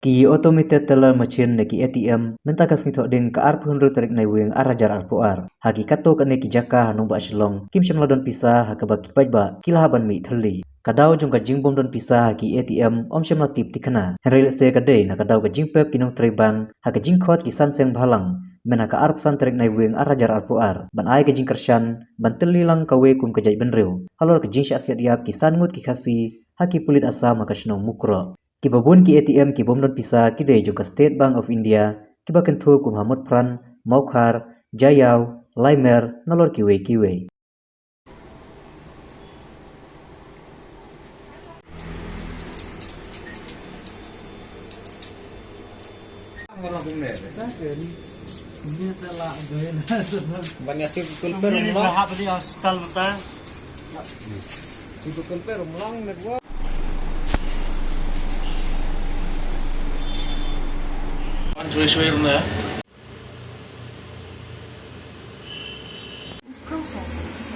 Ki automated teller machine neki ATM mentakas ni din ka arpun ru tarik nai wing arajar arpuar. Hagi kato kane ki jaka hanung ba shilong kim shamladon pisa hakaba ki pajba kilahaban mi thali. Kadau jong ka jingbom don pisa haki ATM om shamla tip tikana. Henry se kadai na kadau ka jingpep kinong treban haka jingkhot ki sanseng bhalang. Mena ka arp san tarik nai wing arajar arpuar. Ban ai ka jingkershan ban teli lang kawe kun ka jai benriu. Halor ka jingsha asyat yap ki sanmut ki khasi haki pulit asa maka shnong mukro. Ki babun ki ATM ki bomdon pisa ki dei jong ka State Bank of India ki bakan thu ku Muhammad Pran Maukhar Jayaw Laimer nalor kiwe Ini telah join. Banyak si kulper rumah. Lahap di hospital betul. Si kulper rumah medwa. Cuy rumah. This process